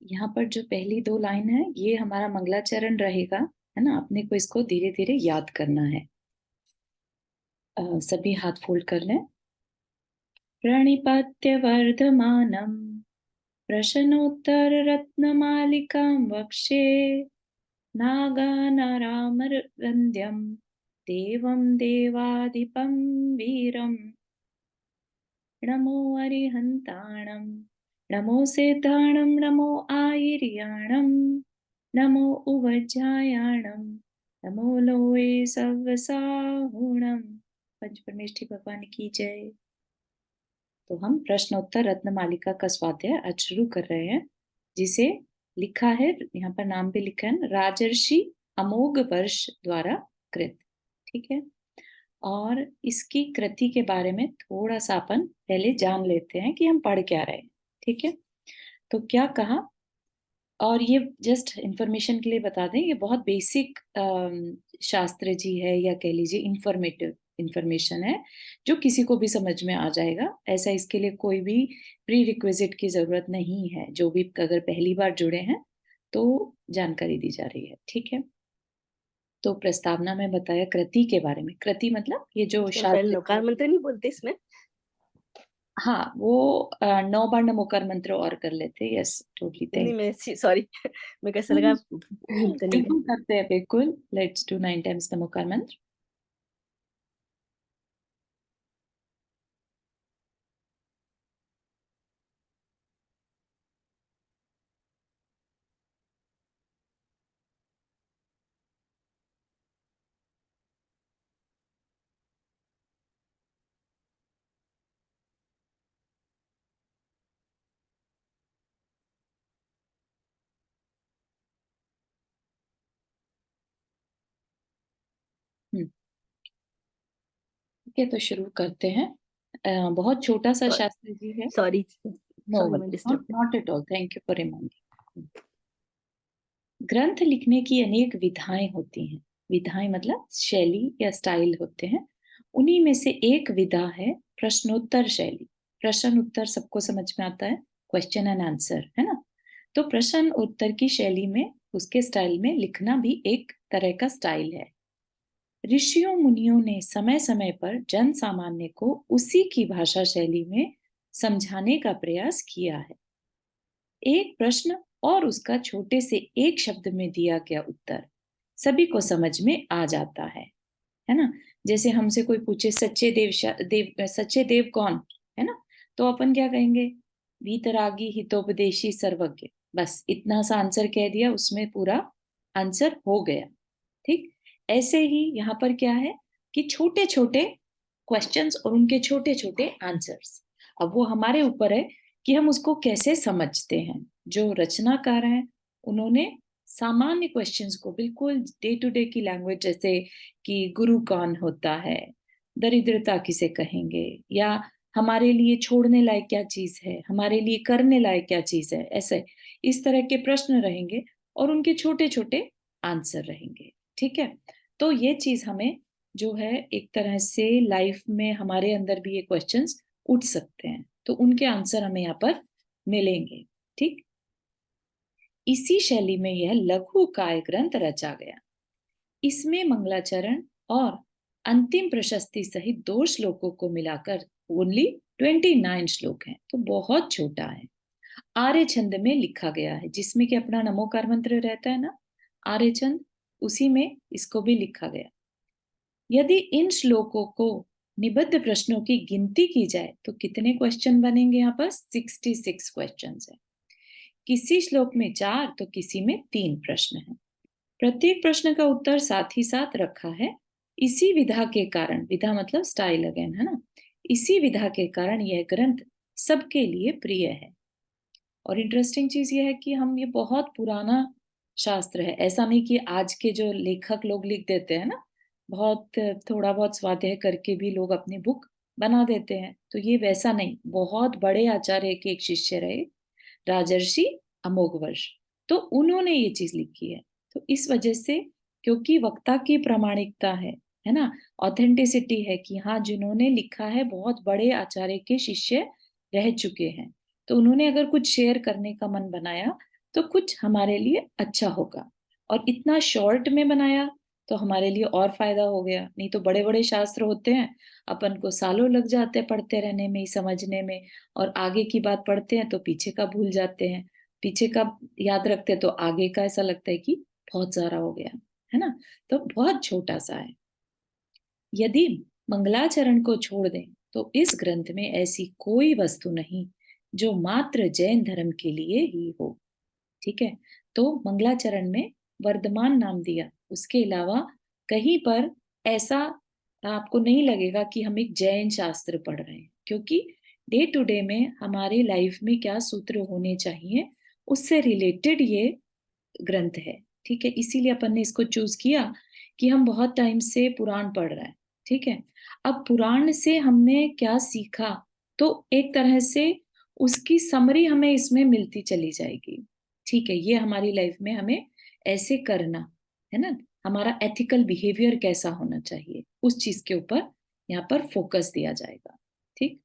यहाँ पर जो पहली दो लाइन है ये हमारा मंगलाचरण रहेगा, है ना। अपने को इसको धीरे धीरे याद करना है। सभी हाथ फोल्ड कर लें। प्रणिपत्य वर्धमानम प्रश्नोत्तर रत्नमालिकां वक्षे नागानारामरवन्द्यं देवं देवाधिपं वीरम् नमो अरिहन्ताणं नमो सिद्धाणं नमो आयर्याणं नमो उवज्जायाणं नमो लोये सव्वसाहुणं। पंचपरमेष्ठी भगवान की जय। तो हम प्रश्नोत्तर रत्नमालिका का स्वाध्याय आज शुरू कर रहे हैं, जिसे लिखा है, यहाँ पर नाम भी लिखा है, राजर्षि अमोघ वर्ष द्वारा कृत। ठीक है, और इसकी कृति के बारे में थोड़ा सा अपन पहले जान लेते हैं कि हम पढ़ क्या रहे हैं। ठीक है, तो क्या कहा, और ये जस्ट इंफॉर्मेशन के लिए बता दें, ये बहुत बेसिक शास्त्र जी है, या कह लीजिए इंफॉर्मेटिव इंफॉर्मेशन है, जो किसी को भी समझ में आ जाएगा। ऐसा इसके लिए कोई भी प्री रिक्विजिट की जरूरत नहीं है। जो भी अगर पहली बार जुड़े हैं तो जानकारी दी जा रही है। ठीक है, तो प्रस्तावना में बताया कृति के बारे में। कृति मतलब ये जो शास्त्र, नकार मंत्र नहीं बोलते इसमें? हाँ, वो 9 बार नमोकार मंत्र और कर लेते। Yes, totally. नहीं, मैं सॉरी मैं कैसा लगा तो नहीं बिल्कुल करते हैं, बिल्कुल। लेट्स डू 9 टाइम्स नमोकार मंत्र। ठीक है, तो शुरू करते हैं। बहुत छोटा सा शास्त्र जी है। सॉरी नो मैं worry, disturb not at all, thank you for reminding. ग्रंथ लिखने की अनेक विधाएं होती हैं। विधाएं मतलब शैली या स्टाइल होते हैं। उन्हीं में से एक विधा है प्रश्नोत्तर शैली। प्रश्न उत्तर सबको समझ में आता है, क्वेश्चन एंड आंसर, है ना। तो प्रश्न उत्तर की शैली में, उसके स्टाइल में लिखना भी एक तरह का स्टाइल है। ऋषियों मुनियों ने समय समय पर जन सामान्य को उसी की भाषा शैली में समझाने का प्रयास किया है। एक प्रश्न और उसका छोटे से एक शब्द में दिया गया उत्तर सभी को समझ में आ जाता है ना। जैसे हमसे कोई पूछे सच्चे देव कौन, है ना, तो अपन क्या कहेंगे, वीतरागी हितोपदेशी सर्वज्ञ। बस इतना सा आंसर कह दिया, उसमें पूरा आंसर हो गया। ठीक, ऐसे ही यहाँ पर क्या है कि छोटे छोटे क्वेश्चंस और उनके छोटे छोटे आंसर्स। अब वो हमारे ऊपर है कि हम उसको कैसे समझते हैं। जो रचनाकार हैं उन्होंने सामान्य क्वेश्चंस को बिल्कुल डे टू डे की लैंग्वेज, जैसे कि गुरु कौन होता है, दरिद्रता किसे कहेंगे, या हमारे लिए छोड़ने लायक क्या चीज है, हमारे लिए करने लायक क्या चीज है, ऐसे इस तरह के प्रश्न रहेंगे और उनके छोटे छोटे आंसर रहेंगे। ठीक है, तो ये चीज हमें जो है, एक तरह से लाइफ में हमारे अंदर भी ये क्वेश्चंस उठ सकते हैं, तो उनके आंसर हमें यहाँ पर मिलेंगे। ठीक, इसी शैली में यह लघु काय ग्रंथ रचा गया। इसमें मंगलाचरण और अंतिम प्रशस्ति सहित 2 श्लोकों को मिलाकर ओनली 29 श्लोक हैं, तो बहुत छोटा है। आर्य छंद में लिखा गया है, जिसमें कि अपना नमोकार मंत्र रहता है ना, आर्य छंद, उसी में इसको भी लिखा गया। यदि इन श्लोकों को निबद्ध प्रश्नों की गिनती की जाए तो कितने क्वेश्चन बनेंगे? यहाँ पर 66 क्वेश्चन है। किसी श्लोक में 4 तो किसी में 3 प्रश्न हैं। प्रत्येक प्रश्न का उत्तर साथ ही साथ रखा है। इसी विधा के कारण, विधा मतलब स्टाइल अगेन, है ना, इसी विधा के कारण यह ग्रंथ सबके लिए प्रिय है। और इंटरेस्टिंग चीज यह है कि हम, ये बहुत पुराना शास्त्र है। ऐसा नहीं कि आज के जो लेखक लोग लिख देते हैं ना, बहुत थोड़ा बहुत स्वाध्याय करके भी लोग अपनी बुक बना देते हैं, तो ये वैसा नहीं। बहुत बड़े आचार्य के एक शिष्य रहे, राजर्षि अमोघवर्ष, तो उन्होंने ये चीज लिखी है। तो इस वजह से, क्योंकि वक्ता की प्रामाणिकता है ना, ऑथेंटिसिटी है कि हाँ, जिन्होंने लिखा है बहुत बड़े आचार्य के शिष्य रह चुके हैं, तो उन्होंने अगर कुछ शेयर करने का मन बनाया तो कुछ हमारे लिए अच्छा होगा। और इतना शॉर्ट में बनाया तो हमारे लिए और फायदा हो गया। नहीं तो बड़े बड़े शास्त्र होते हैं, अपन को सालों लग जाते हैं पढ़ते रहने में, समझने में, और आगे की बात पढ़ते हैं तो पीछे का भूल जाते हैं, पीछे का याद रखते हैं तो आगे का ऐसा लगता है कि बहुत सारा हो गया, है ना। तो बहुत छोटा सा है। यदि मंगलाचरण को छोड़ दें तो इस ग्रंथ में ऐसी कोई वस्तु नहीं जो मात्र जैन धर्म के लिए ही हो। ठीक है, तो मंगलाचरण में वर्धमान नाम दिया, उसके अलावा कहीं पर ऐसा आपको नहीं लगेगा कि हम एक जैन शास्त्र पढ़ रहे हैं, क्योंकि डे टू डे में हमारे लाइफ में क्या सूत्र होने चाहिए उससे रिलेटेड ये ग्रंथ है। ठीक है, इसीलिए अपन ने इसको चूज किया कि हम बहुत टाइम से पुराण पढ़ रहे हैं। ठीक है, अब पुराण से हमने क्या सीखा, तो एक तरह से उसकी समरी हमें इसमें मिलती चली जाएगी। ठीक है, ये हमारी लाइफ में हमें ऐसे करना है ना, हमारा एथिकल बिहेवियर कैसा होना चाहिए उस चीज के ऊपर यहाँ पर फोकस दिया जाएगा। ठीक,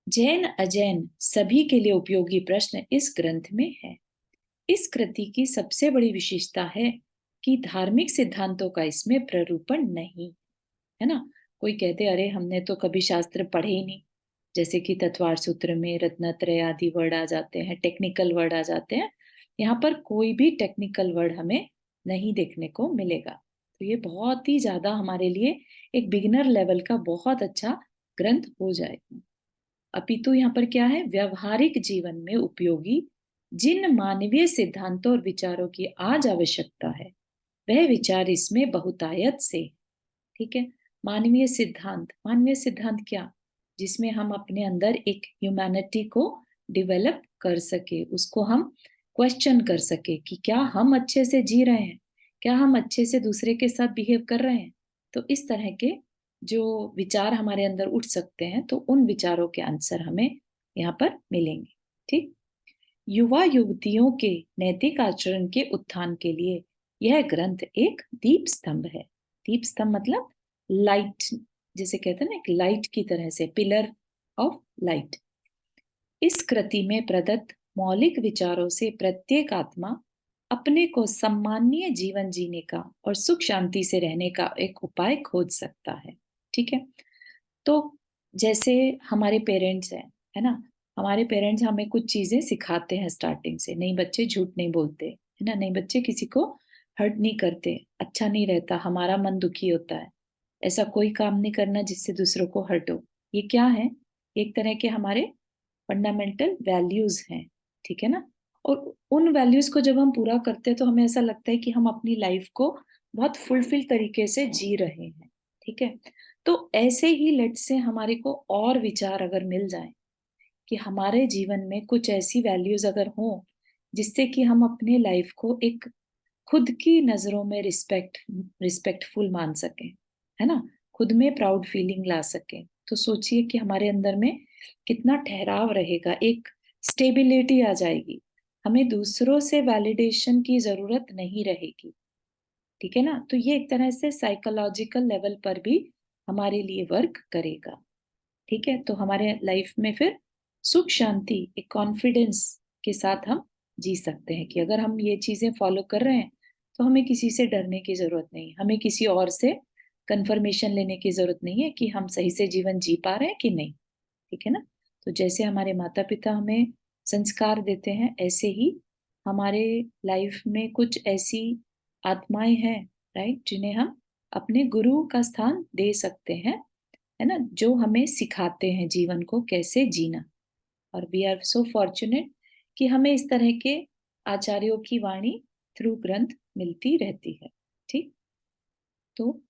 जैन अजैन सभी के लिए उपयोगी प्रश्न इस ग्रंथ में है। इस कृति की सबसे बड़ी विशेषता है कि धार्मिक सिद्धांतों का इसमें प्ररूपण नहीं है ना। कोई कहते अरे हमने तो कभी शास्त्र पढ़े ही नहीं, जैसे कि तत्वार सूत्र में रत्नत्रय आदि वर्ड आ जाते हैं, टेक्निकल वर्ड आ जाते हैं। यहाँ पर कोई भी टेक्निकल वर्ड हमें नहीं देखने को मिलेगा। तो ये बहुत ही ज्यादा हमारे लिए एक बिगिनर लेवल का बहुत अच्छा ग्रंथ हो जाएगा। अपितु यहाँ पर क्या है, व्यवहारिक जीवन में उपयोगी जिन मानवीय सिद्धांतों और विचारों की आज आवश्यकता है वह विचार इसमें बहुतायत से। ठीक है, मानवीय सिद्धांत, मानवीय सिद्धांत क्या, जिसमें हम अपने अंदर एक ह्यूमैनिटी को डेवलप कर सके, उसको हम क्वेश्चन कर सके कि क्या हम अच्छे से जी रहे हैं, क्या हम अच्छे से दूसरे के साथ बिहेव कर रहे हैं। तो इस तरह के जो विचार हमारे अंदर उठ सकते हैं, तो उन विचारों के आंसर हमें यहाँ पर मिलेंगे। ठीक, युवा युवतियों के नैतिक आचरण के उत्थान के लिए यह ग्रंथ एक दीप स्तंभ है। दीप स्तंभ मतलब लाइट, जिसे कहते हैं ना, एक लाइट की तरह से, पिलर ऑफ लाइट। इस कृति में प्रदत्त मौलिक विचारों से प्रत्येक आत्मा अपने को सम्माननीय जीवन जीने का और सुख शांति से रहने का एक उपाय खोज सकता है। ठीक है, तो जैसे हमारे पेरेंट्स हैं, है ना, हमारे पेरेंट्स हमें कुछ चीजें सिखाते हैं स्टार्टिंग से, नहीं बच्चे झूठ नहीं बोलते, है ना, नहीं बच्चे किसी को हर्ट नहीं करते, अच्छा नहीं रहता, हमारा मन दुखी होता है, ऐसा कोई काम नहीं करना जिससे दूसरों को हर्ट हो। ये क्या है, एक तरह के हमारे फंडामेंटल वैल्यूज हैं। ठीक है ना, और उन वैल्यूज को जब हम पूरा करते हैं तो हमें ऐसा लगता है कि हम अपनी लाइफ को बहुत फुलफिल तरीके से जी रहे हैं। ठीक है, तो ऐसे ही लेट से हमारे को और विचार अगर मिल जाए कि हमारे जीवन में कुछ ऐसी वैल्यूज अगर हो जिससे कि हम अपने लाइफ को एक खुद की नजरों में रिस्पेक्टफुल मान सकें, है ना, खुद में प्राउड फीलिंग ला सकें, तो सोचिए कि हमारे अंदर में कितना ठहराव रहेगा, एक स्टेबिलिटी आ जाएगी, हमें दूसरों से वैलिडेशन की जरूरत नहीं रहेगी। ठीक है ना, तो ये एक तरह से साइकोलॉजिकल लेवल पर भी हमारे लिए वर्क करेगा। ठीक है, तो हमारे लाइफ में फिर सुख शांति एक कॉन्फिडेंस के साथ हम जी सकते हैं कि अगर हम ये चीजें फॉलो कर रहे हैं तो हमें किसी से डरने की जरूरत नहीं, हमें किसी और से कंफर्मेशन लेने की जरूरत नहीं है कि हम सही से जीवन जी पा रहे हैं कि नहीं। ठीक है ना, तो जैसे हमारे माता पिता हमें संस्कार देते हैं, ऐसे ही हमारे लाइफ में कुछ ऐसी आत्माएं हैं, राइट, जिन्हें हम अपने गुरु का स्थान दे सकते हैं, है ना, जो हमें सिखाते हैं जीवन को कैसे जीना। और वी आर सो फॉर्चुनेट कि हमें इस तरह के आचार्यों की वाणी थ्रू ग्रंथ मिलती रहती है। ठीक, तो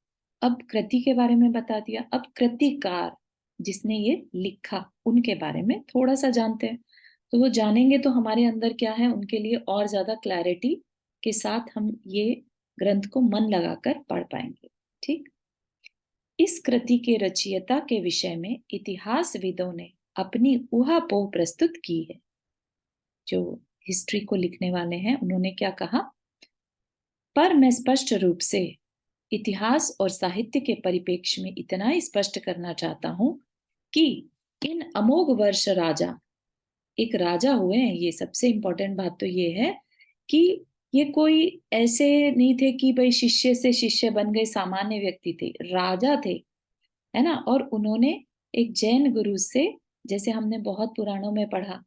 अब कृति के बारे में बता दिया, अब कृतिकार जिसने ये लिखा उनके बारे में थोड़ा सा जानते हैं। तो वो जानेंगे तो हमारे अंदर क्या है, उनके लिए और ज्यादा क्लैरिटी के साथ हम ये ग्रंथ को मन लगाकर पढ़ पाएंगे। ठीक, इस कृति के रचयिता के विषय में इतिहासविदों ने अपनी ऊहापोह प्रस्तुत की है। जो हिस्ट्री को लिखने वाले हैं उन्होंने क्या कहा, पर मैं स्पष्ट रूप से इतिहास और साहित्य के परिप्रेक्ष्य में इतना ही स्पष्ट करना चाहता हूं कि इन अमोघ वर्ष राजा एक राजा हुए हैं, ये सबसे इम्पोर्टेंट बात तो ये है कि ये कोई ऐसे नहीं थे कि भाई शिष्य से शिष्य बन गए, सामान्य व्यक्ति थे, राजा थे, है ना। और उन्होंने एक जैन गुरु से, जैसे हमने बहुत पुराणों में पढ़ा,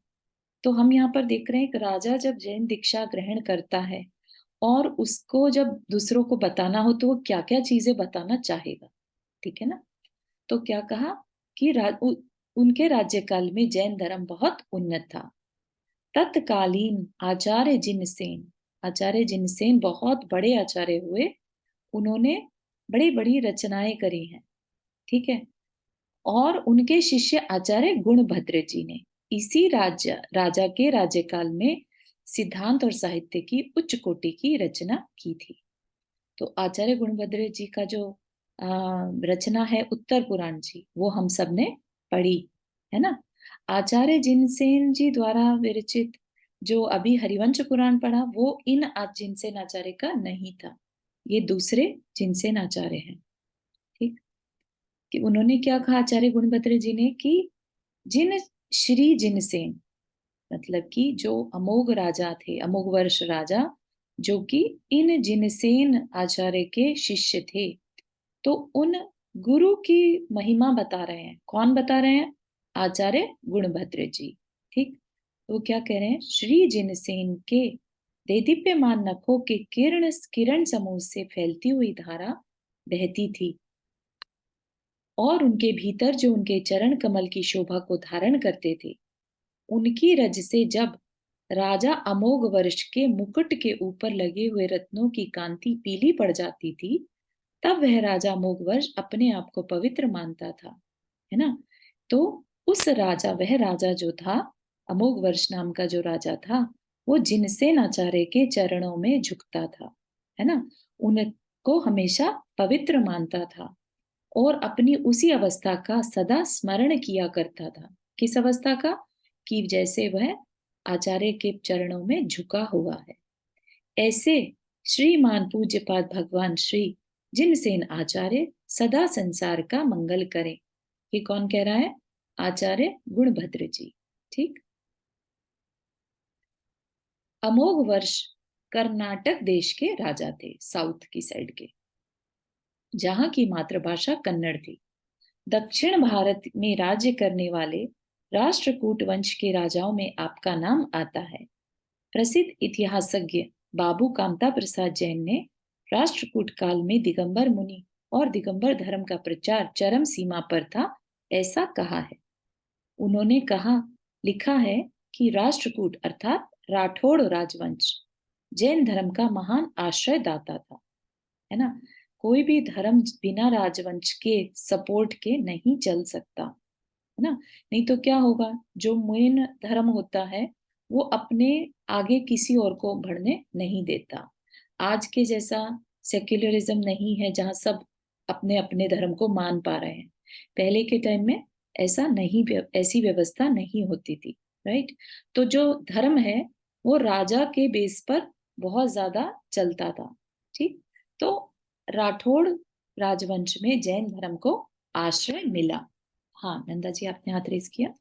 तो हम यहाँ पर देख रहे हैं, एक राजा जब जैन दीक्षा ग्रहण करता है और उसको जब दूसरों को बताना हो तो वो क्या क्या चीजें बताना चाहेगा, ठीक है ना। तो क्या कहा कि उनके राज्यकाल में जैन धर्म बहुत उन्नत था। तत्कालीन आचार्य जिनसेन बहुत बड़े आचार्य हुए, उन्होंने बड़ी बड़ी रचनाएं करी हैं, ठीक है। और उनके शिष्य आचार्य गुणभद्र जी ने इसी राजा के राज्यकाल में सिद्धांत और साहित्य की उच्च कोटि की रचना की थी। तो आचार्य गुणभद्र जी का जो रचना है उत्तर पुराण जी, वो हम सब ने पढ़ी, है ना। आचार्य जिनसेन जी द्वारा विरचित जो अभी हरिवंश पुराण पढ़ा, वो इन जिनसेन आचार्य का नहीं था, ये दूसरे जिनसेन आचार्य हैं, ठीक। कि उन्होंने क्या कहा आचार्य गुणभद्र जी ने कि जिन श्री जिनसेन, मतलब कि जो अमोघ राजा थे, अमोघ वर्ष राजा, जो कि इन जिनसेन आचार्य के शिष्य थे, तो उन गुरु की महिमा बता रहे हैं। कौन बता रहे हैं? आचार्य गुणभद्र जी, ठीक। तो क्या कह रहे हैं? श्री जिनसेन के देदीप्यमान नखों के किरण किरण समूह से फैलती हुई धारा बहती थी, और उनके भीतर जो उनके चरण कमल की शोभा को धारण करते थे, उनकी रज से जब राजा अमोघ वर्ष के मुकुट के ऊपर लगे हुए रत्नों की कांति पीली पड़ जाती थी, तब वह राजा अमोघ वर्ष अपने आप को पवित्र मानता था, है ना। तो उस राजा, वह राजा जो था, अमोघ वर्ष नाम का जो राजा था, वो जिनसेन आचार्य के चरणों में झुकता था, है ना। उनको हमेशा पवित्र मानता था और अपनी उसी अवस्था का सदा स्मरण किया करता था। किस अवस्था का? कि जैसे वह आचार्य के चरणों में झुका हुआ है। ऐसे श्रीमान पूज्यपाद भगवान श्री जिनसेन आचार्य सदा संसार का मंगल करें। ये कौन कह रहा है? आचार्य गुणभद्र जी, ठीक। अमोघ वर्ष कर्नाटक देश के राजा थे, साउथ की साइड के, जहां की मातृभाषा कन्नड़ थी। दक्षिण भारत में राज्य करने वाले राष्ट्रकूट वंश के राजाओं में आपका नाम आता है। प्रसिद्ध इतिहासज्ञ बाबू कामता प्रसाद जैन ने राष्ट्रकूट काल में दिगंबर मुनि और दिगंबर धर्म का प्रचार चरम सीमा पर था, ऐसा कहा है। उन्होंने कहा, लिखा है कि राष्ट्रकूट अर्थात राठौड़ राजवंश जैन धर्म का महान आश्रय दाता था, है ना। कोई भी धर्म बिना राजवंश के सपोर्ट के नहीं चल सकता, है ना। नहीं तो क्या होगा, जो मेन धर्म होता है वो अपने आगे किसी और को बढ़ने नहीं देता। आज के जैसा सेक्युलरिज्म नहीं है जहां सब अपने अपने धर्म को मान पा रहे हैं। पहले के टाइम में ऐसा नहीं, ऐसी व्यवस्था नहीं होती थी, राइट। तो जो धर्म है वो राजा के बेस पर बहुत ज्यादा चलता था, ठीक। तो राठौड़ राजवंश में जैन धर्म को आश्रय मिला। हाँ नंदा जी, आपने हाथ रेस किया।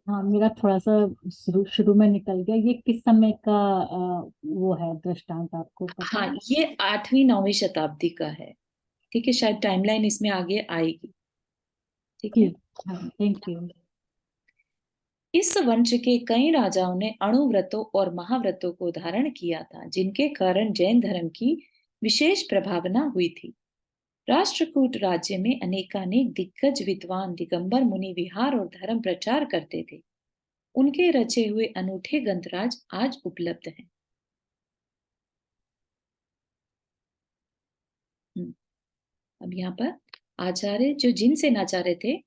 हाँ, मेरा थोड़ा सा शुरू शुरू में निकल गया। ये किस समय का वो है दृष्टांत, आपको पता हाँ, है? ये 8वीं 9वीं शताब्दी का है, ठीक है। शायद टाइमलाइन इसमें आगे आएगी, ठीक है। ठीक। हाँ, थैंक यू। इस वंश के कई राजाओं ने अणुव्रतों और महाव्रतों को धारण किया था, जिनके कारण जैन धर्म की विशेष प्रभावना हुई थी। राष्ट्रकूट राज्य में अनेकानेक दिग्गज विद्वान दिगंबर मुनि विहार और धर्म प्रचार करते थे। उनके रचे हुए अनूठे ग्रंथराज आज उपलब्ध हैं। अब यहाँ पर आचार्य जो जिनसेन आचार्य थे,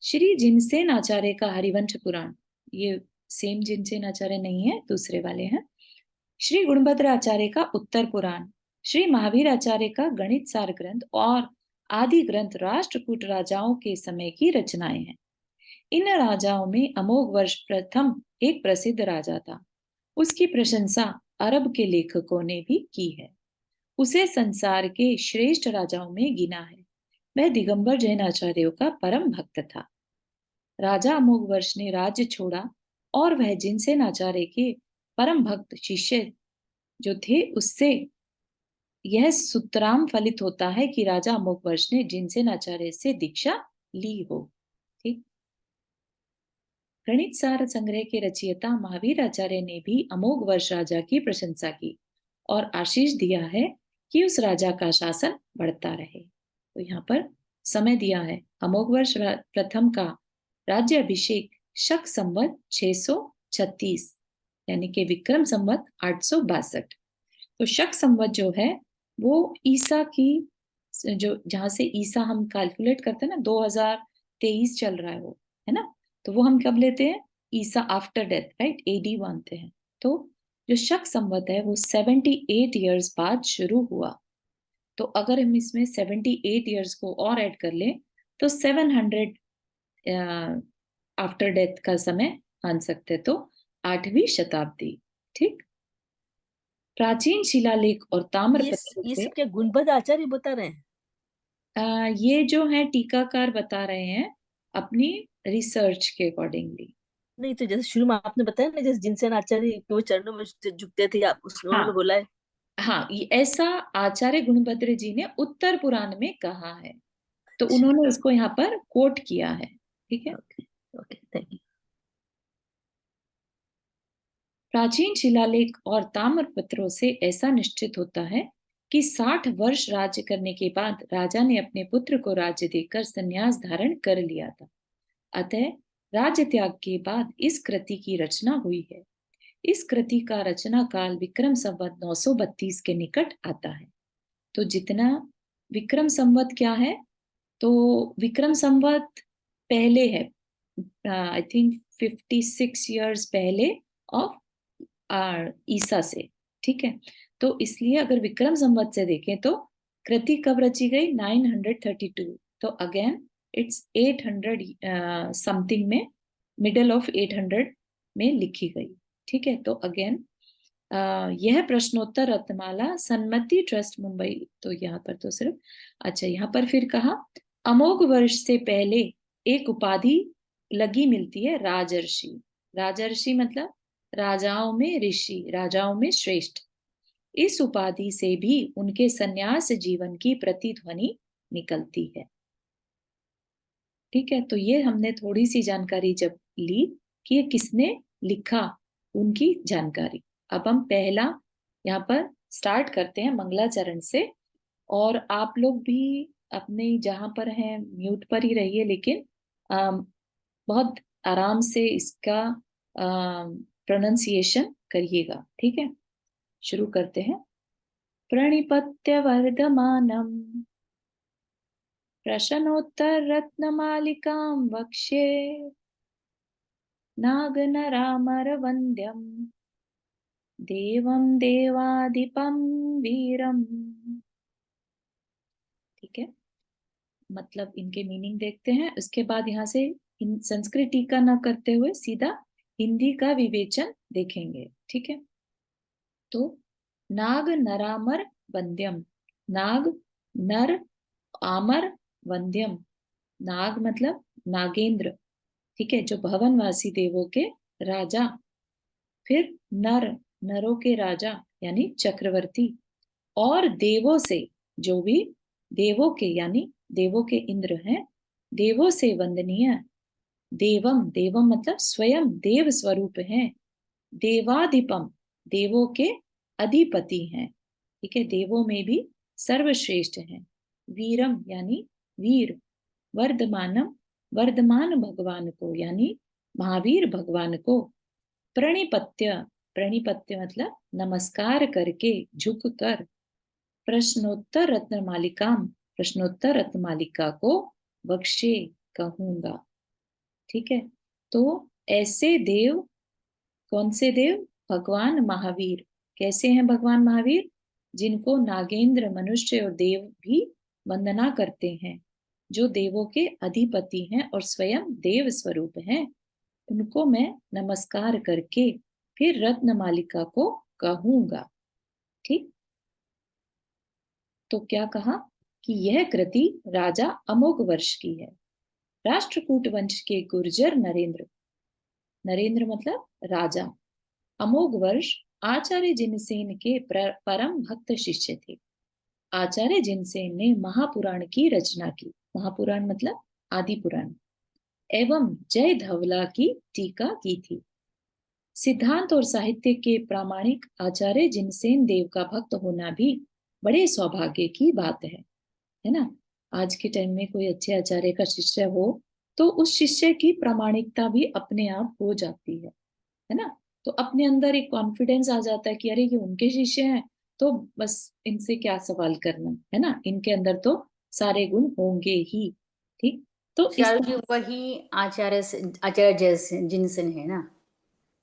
श्री जिनसेन आचार्य का हरिवंश पुराण, ये सेम जिनसेन आचार्य नहीं है, दूसरे वाले हैं। श्री गुणभद्र आचार्य का उत्तर पुराण, श्री महावीर आचार्य का गणित सार ग्रंथ और आदि ग्रंथ राष्ट्रकूट राजाओं के समय की रचनाएं हैं। इन राजाओं में अमोघ वर्ष प्रथम एक प्रसिद्ध राजा था। उसकी प्रशंसा अरब के लेखकों ने भी की है। उसे संसार के श्रेष्ठ राजाओं में गिना है। वह दिगंबर जैन आचार्यों का परम भक्त था। राजा अमोघ वर्ष ने राज्य छोड़ा और वह जिनसेनाचार्य के परम भक्त शिष्य जो थे उससे यह सूत्राम फलित होता है कि राजा अमोघवर्ष ने जिनसेनाचार्य से दीक्षा ली हो। ठीक। गणित सार संग्रह के रचयिता महावीर आचार्य ने भी अमोघवर्ष राजा की प्रशंसा की और आशीष दिया है कि उस राजा का शासन बढ़ता रहे। तो यहाँ पर समय दिया है, अमोघवर्ष प्रथम का राज्य अभिषेक शक संवत 636 यानी कि विक्रम संवत 862। तो शक संवत जो है वो ईसा की, जो जहां से ईसा हम कैलकुलेट करते हैं ना, 2023 चल रहा है वो, है ना, तो वो हम कब लेते हैं, ईसा आफ्टर डेथ, राइट, एडी मानते हैं। तो जो शक संवत है वो 78 ईयर्स बाद शुरू हुआ। तो अगर हम इसमें 78 ईयर्स को और ऐड कर लें तो 700 आफ्टर डेथ का समय मान सकते, तो 8वीं शताब्दी। ठीक। प्राचीन शिलालेख और ताम्रपत्र ये से सब क्या गुणबद्ध आचार्य बता रहे हैं? ये जो है टीकाकार बता रहे हैं अपनी रिसर्च के अकॉर्डिंगली। नहीं तो जैसे शुरू में आपने बताया ना, जैसे जिनसेन आचार्य के वो चरणों में झुकते थे, आप उन्होंने हाँ बोला है। हाँ, ये ऐसा आचार्य गुणभद्र जी ने उत्तर पुराण में कहा है, तो अच्छा, उन्होंने उसको यहाँ पर कोट किया है। ठीक है। Okay okay, thank you. प्राचीन शिलालेख और ताम्रपत्रों से ऐसा निश्चित होता है कि 60 वर्ष राज्य करने के बाद राजा ने अपने पुत्र को राज्य देकर संन्यास धारण कर लिया था। अतः राज्य त्याग के बाद इस कृति की रचना हुई है। इस कृति का रचना काल विक्रम संवत 932 के निकट आता है। तो जितना विक्रम संवत क्या है, तो विक्रम संवत पहले है, आई थिंक 56 ईयर्स पहले ऑफ ईसा से। ठीक है। तो इसलिए अगर विक्रम संवत से देखें तो कृति कब रची गई, 932। तो अगेन इट्स 800 समथिंग में, मिडल ऑफ 800 में लिखी गई। ठीक है। तो अगेन यह प्रश्नोत्तर रत्नमाला सन्मति ट्रस्ट मुंबई, तो यहाँ पर तो सिर्फ, अच्छा यहाँ पर फिर कहा अमोघ वर्ष से पहले एक उपाधि लगी मिलती है राजर्षि। राजर्षि मतलब राजाओं में ऋषि, राजाओं में श्रेष्ठ। इस उपाधि से भी उनके संन्यास जीवन की प्रतिध्वनि निकलती है। ठीक है। तो ये हमने थोड़ी सी जानकारी जब ली कि ये किसने लिखा, उनकी जानकारी। अब हम पहला यहाँ पर स्टार्ट करते हैं मंगलाचरण से, और आप लोग भी अपने जहां पर हैं म्यूट पर ही रहिए, लेकिन बहुत आराम से इसका प्रोनाउंसिएशन करिएगा। ठीक है। शुरू करते हैं। प्रणिपत्य वर्धमानम प्रश्नोत्तर रत्नमालिकां वक्ष्ये नागनरामर वंद्यम देवम देवाधिपम वीरम। ठीक है। मतलब इनके मीनिंग देखते हैं, उसके बाद यहाँ से संस्कृत टीका न करते हुए सीधा हिंदी का विवेचन देखेंगे। ठीक है। तो नाग नरामर वंद्यम, नाग नर, आमर, वंद्यम, नाग मतलब नागेंद्र। ठीक है, जो भवनवासी देवों के राजा। फिर नर, नरों के राजा यानी चक्रवर्ती। और देवों से, जो भी देवों के यानी देवों के इंद्र हैं, देवों से वंदनीय। देवम, देवम मतलब स्वयं देव स्वरूप हैं। देवाधिपम, देवों के अधिपति हैं। ठीक है, देवों में भी सर्वश्रेष्ठ हैं। वीरम यानी वीर। वर्धमानम, वर्धमान भगवान को यानी महावीर भगवान को। प्रणिपत्य, प्रणिपत्य मतलब नमस्कार करके, झुक कर। प्रश्नोत्तर रत्नमालिका, प्रश्नोत्तर रत्नमालिका को बख्शे, कहूंगा। ठीक है। तो ऐसे देव, कौन से देव, भगवान महावीर। कैसे हैं भगवान महावीर, जिनको नागेंद्र, मनुष्य और देव भी वंदना करते हैं, जो देवों के अधिपति हैं और स्वयं देव स्वरूप हैं, उनको मैं नमस्कार करके फिर रत्न मालिका को कहूंगा। ठीक। तो क्या कहा कि यह कृति राजा अमोघ वर्ष की है। राष्ट्रकूट वंश के गुर्जर नरेंद्र नरेंद्र मतलब राजा। अमोघ वर्ष आचार्य जिनसेन के परम भक्त शिष्य थे। आचार्य जिनसेन ने महापुराण की रचना की। महापुराण मतलब आदि पुराण। एवं जय धवला की टीका की थी। सिद्धांत और साहित्य के प्रामाणिक आचार्य जिनसेन देव का भक्त होना भी बड़े सौभाग्य की बात है ना। आज के टाइम में कोई अच्छे आचार्य का शिष्य हो तो उस शिष्य की प्रामाणिकता भी अपने आप हो जाती है ना। तो अपने अंदर एक कॉन्फिडेंस आ जाता है कि अरे ये उनके शिष्य हैं, तो बस इनसे क्या सवाल करना, है ना, इनके अंदर तो सारे गुण होंगे ही। ठीक, तो इस शायद जी वही आचार्य जिनसन है ना,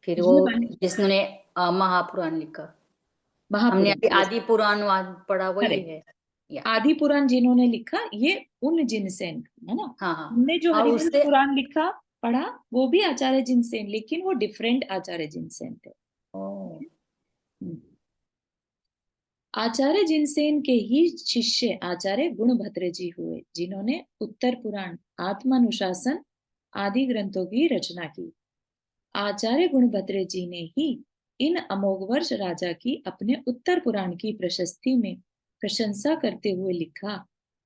फिर वो ये वाले जिसने महापुराण लिखा। हमने महापुराण, अभी आदि पुराण पढ़ा वही करेक्ट, है या। आदि पुराण जिन्होंने लिखा ये उन जिनसेन, है ना। हाँ हाँ। हमने जो और हरिवंश उससे पुराण लिखा पढ़ा वो भी आचार्य जिनसेन, लेकिन वो डिफरेंट आचार्य जिनसेन थे। ओ, हम्म। आचार्य जिनसेन के ही शिष्य आचार्य गुणभद्र जी हुए, जिन्होंने उत्तर पुराण, आत्मानुशासन आदि ग्रंथों की रचना की। आचार्य गुणभद्र जी ने ही इन अमोघवर्ष राजा की अपने उत्तर पुराण की प्रशस्ति में प्रशंसा करते हुए लिखा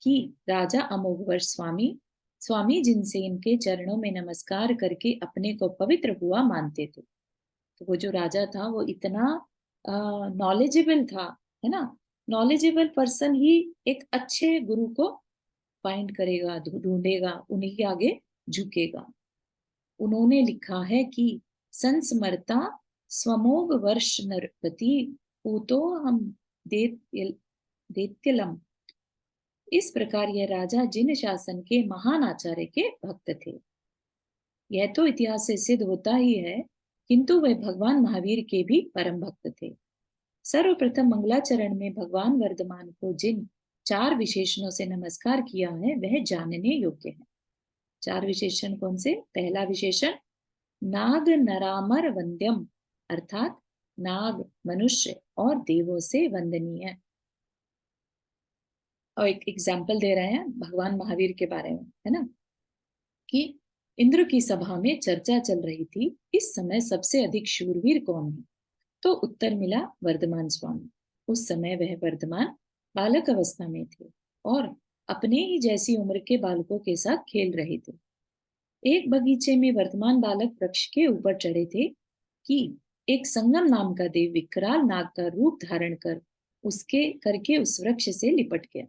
कि राजा अमोघवर्ष स्वामी स्वामी जिनसेन के चरणों में नमस्कार करके अपने को पवित्र हुआ मानते थे। तो वो जो राजा था वो इतना नॉलेजेबल था, है ना। नॉलेजेबल पर्सन ही एक अच्छे गुरु को फाइंड करेगा, ढूंढेगा, उन्हीं के आगे झुकेगा। उन्होंने लिखा है कि संस्मरता स्वमोघ वर्ष नरपति पूतो हम देत्यलम। इस प्रकार यह राजा जिन शासन के महान आचार्य के भक्त थे। यह तो इतिहास से सिद्ध होता ही है, किंतु वह भगवान महावीर के भी परम भक्त थे। सर्वप्रथम मंगलाचरण में भगवान वर्धमान को जिन 4 विशेषणों से नमस्कार किया है वह जानने योग्य है। 4 विशेषण कौन से? पहला विशेषण नाग नरामर वंद्यम, अर्थात नाग, मनुष्य और देवों से वंदनीय। और एक एग्जाम्पल दे रहे हैं भगवान महावीर के बारे में, है ना, कि इंद्र की सभा में चर्चा चल रही थी, इस समय सबसे अधिक शूरवीर कौन है? तो उत्तर मिला वर्धमान स्वामी। उस समय वह वर्धमान बालक अवस्था में थे और अपने ही जैसी उम्र के बालकों के साथ खेल रहे थे। एक बगीचे में वर्धमान बालक वृक्ष के ऊपर चढ़े थे कि एक संगम नाम का देव विकराल नाग का रूप धारण कर उसके करके उस वृक्ष से लिपट गया।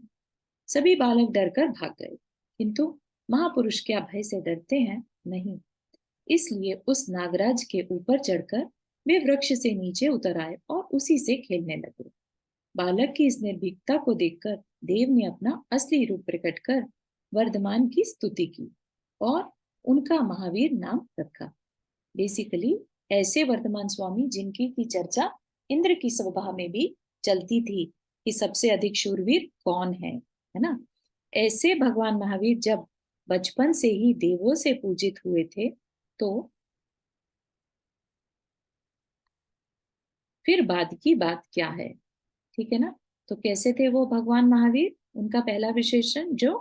सभी बालक डरकर भाग गए, किंतु महापुरुष क्या भय से डरते हैं? नहीं। इसलिए उस नागराज के ऊपर चढ़कर वे वृक्ष से नीचे उतर आए और उसी से खेलने लगे। बालक की इस निर्भीकता को देखकर देव ने अपना असली रूप प्रकट कर वर्धमान की स्तुति की और उनका महावीर नाम रखा। बेसिकली ऐसे वर्धमान स्वामी जिनकी की चर्चा इंद्र की सभा में भी चलती थी कि सबसे अधिक शूरवीर कौन है ना। ऐसे भगवान महावीर जब बचपन से ही देवों से पूजित हुए थे, तो फिर बाद की बात क्या है, ठीक है ना। तो कैसे थे वो भगवान महावीर? उनका पहला विशेषण जो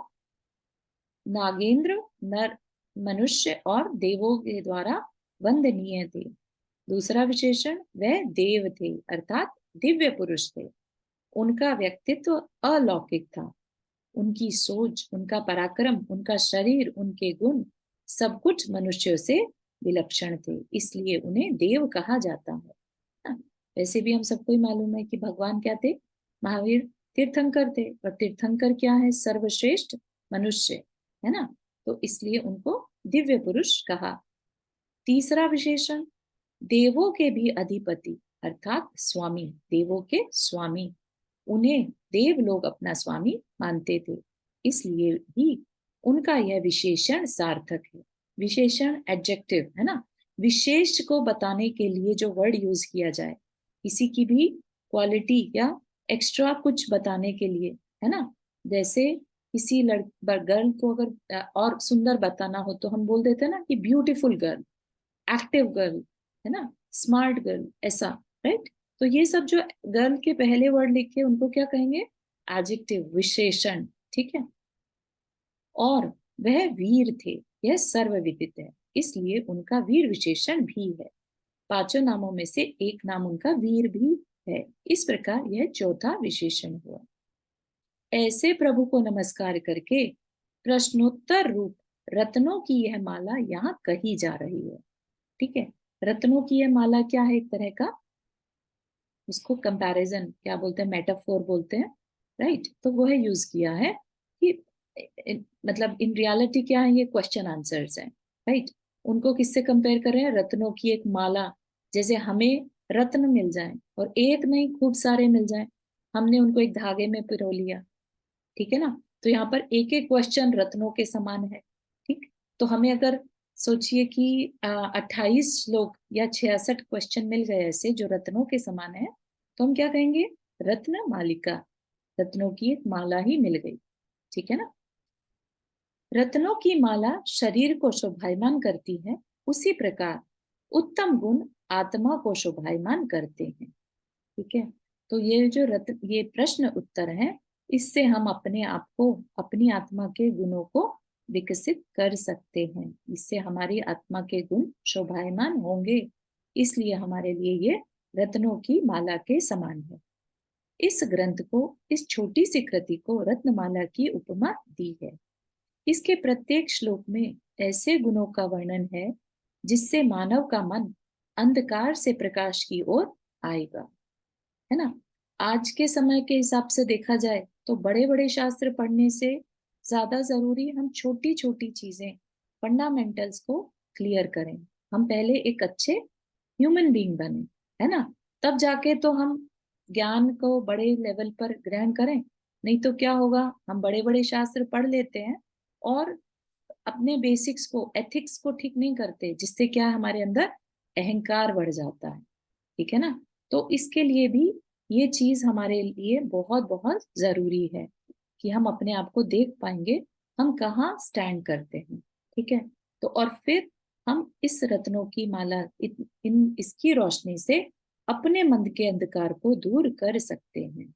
नागेंद्र, नर, मनुष्य और देवों के द्वारा वंदनीय थे। दूसरा विशेषण वह देव थे, अर्थात दिव्य पुरुष थे। उनका व्यक्तित्व अलौकिक था। उनकी सोच, उनका पराक्रम, उनका शरीर, उनके गुण सब कुछ मनुष्यों से विलक्षण थे, इसलिए उन्हें देव कहा जाता है। वैसे भी हम सबको ही मालूम है कि भगवान क्या थे? महावीर तीर्थंकर थे, और तीर्थंकर क्या है? सर्वश्रेष्ठ मनुष्य, है ना। तो इसलिए उनको दिव्य पुरुष कहा। तीसरा विशेषण देवों के भी अधिपति, अर्थात स्वामी, देवों के स्वामी। उन्हें देव लोग अपना स्वामी मानते थे, इसलिए भी उनका यह विशेषण सार्थक है। विशेषण एडजेक्टिव है ना, विशेष को बताने के लिए जो वर्ड यूज किया जाए, किसी की भी क्वालिटी या एक्स्ट्रा कुछ बताने के लिए, है ना। जैसे किसी गर्ल को अगर और सुंदर बताना हो तो हम बोल देते हैं ना कि ब्यूटीफुल गर्ल, एक्टिव गर्ल, है ना, स्मार्ट गर्ल, ऐसा, राइट। तो ये सब जो गर्ल के पहले वर्ड लिखे उनको क्या कहेंगे? एडजेक्टिव, विशेषण, ठीक है। और वह वीर थे, यह सर्वविदित है, इसलिए उनका वीर विशेषण भी है। 5 नामों में से एक नाम उनका वीर भी है। इस प्रकार यह चौथा विशेषण हुआ। ऐसे प्रभु को नमस्कार करके प्रश्नोत्तर रूप रत्नों की यह माला यहाँ कही जा रही है। ठीक है, रत्नों की यह माला क्या है? एक तरह का उसको कंपैरिजन क्या बोलते हैं, मेटाफोर बोलते हैं, राइट। तो वो है यूज किया है कि मतलब इन रियलिटी क्या है, ये क्वेश्चन आंसर्स हैं, राइट। उनको किससे कंपेयर कर रहे हैं? रत्नों की एक माला। जैसे हमें रत्न मिल जाए और एक नहीं खूब सारे मिल जाए, हमने उनको एक धागे में पिरो लिया, ठीक है ना। तो यहाँ पर एक एक क्वेश्चन रत्नों के समान है, ठीक। तो हमें अगर सोचिए कि 28 श्लोक या 66 क्वेश्चन मिल गए ऐसे जो रत्नों के समान है, तो हम क्या कहेंगे? रत्न मालिका, रत्नों की एक माला ही मिल गई, ठीक है ना। रत्नों की माला शरीर को शोभायमान करती है, उसी प्रकार उत्तम गुण आत्मा को शोभायमान करते हैं, ठीक है। तो ये जो ये प्रश्न उत्तर है, इससे हम अपने आप को, अपनी आत्मा के गुणों को विकसित कर सकते हैं। इससे हमारी आत्मा के गुण शोभायमान होंगे, इसलिए हमारे लिए ये रत्नों की माला के समान है। इस ग्रंथ को, इस छोटी सी कृति को रत्नमाला की उपमा दी है। इसके प्रत्येक श्लोक में ऐसे गुणों का वर्णन है जिससे मानव का मन अंधकार से प्रकाश की ओर आएगा, है ना। आज के समय के हिसाब से देखा जाए तो बड़े बड़े शास्त्र पढ़ने से ज्यादा जरूरी हम छोटी छोटी चीजें, फंडामेंटल्स को क्लियर करें। हम पहले एक अच्छे ह्यूमन बीइंग बने, है ना, तब जाके तो हम ज्ञान को बड़े लेवल पर ग्रहण करें। नहीं तो क्या होगा, हम बड़े बड़े शास्त्र पढ़ लेते हैं और अपने बेसिक्स को, एथिक्स को ठीक नहीं करते, जिससे क्या हमारे अंदर अहंकार बढ़ जाता है, ठीक है ना। तो इसके लिए भी ये चीज हमारे लिए बहुत बहुत जरूरी है कि हम अपने आप को देख पाएंगे हम कहाँ स्टैंड करते हैं, ठीक है। तो और फिर हम इस रत्नों की माला, इसकी रोशनी से अपने मन के अंधकार को दूर कर सकते हैं।